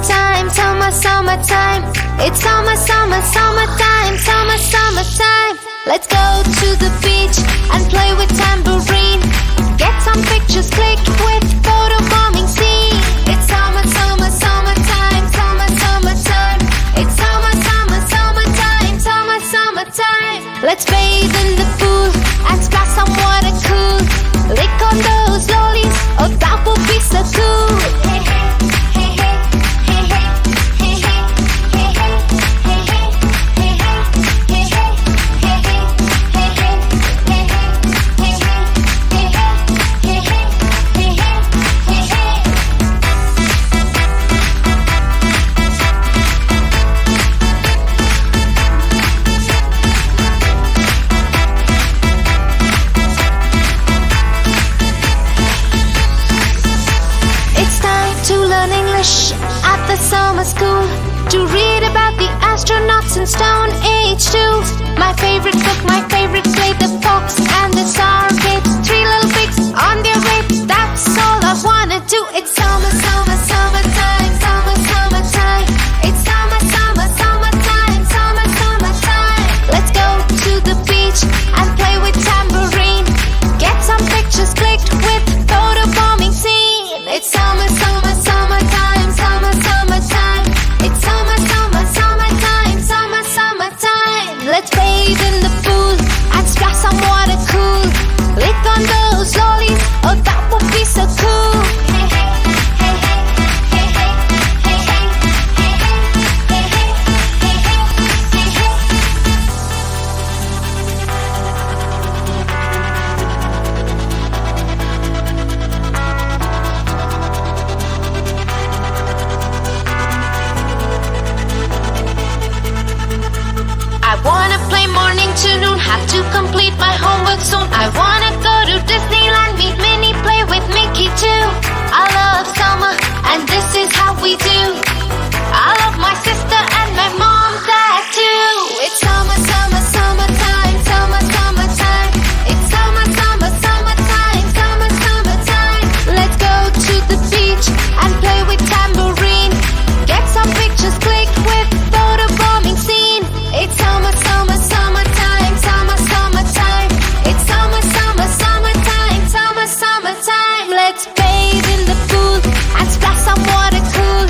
summertime, summertime. It's summertime, summertime. Let's go to the beach and play with tambourine. Get some pictures clicked with photo bombing scene. It's summertime, summertime. It's summertime. Let's bathe in the pool and splash some water cool. Lick on those lollies, oh that would be so cool. At the summer school, to read about the astronauts and Stone Age tools. My favorite book, my favorite play, the fox and the sour grapes. Three little pigs on their rapes, that's all I wanna do. It's summertime, summertime. It's summertime. Let's go to the beach and play with tambourine. Get some pictures clicked with photo bombing scene. It's summertime. It's summertime. Let's bathe in the pool and splash some water cool. Lick on those lollies, oh that would be so cool. I wanna play morning to noon, have to complete my homework soon. I wanna go to Disneyland, meet Minnie, play with Mickey too. I love summer, and this is how we do. I love my sister and my mom, dad too. It's summertime. It's summertime. Let's go to the beach and play with tambourine. Get some pictures clicked with photo bombing scene. It's summertime. It's summertime. Let's bathe in the pool and splash some water cool.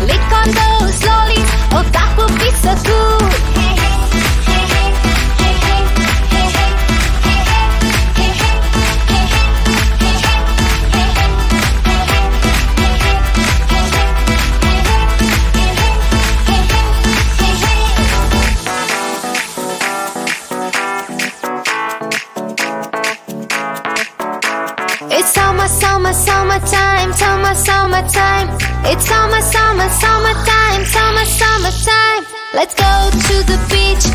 Lick on those lollies, oh that would be so cool. It's summertime. It's summertime. Let's go to the beach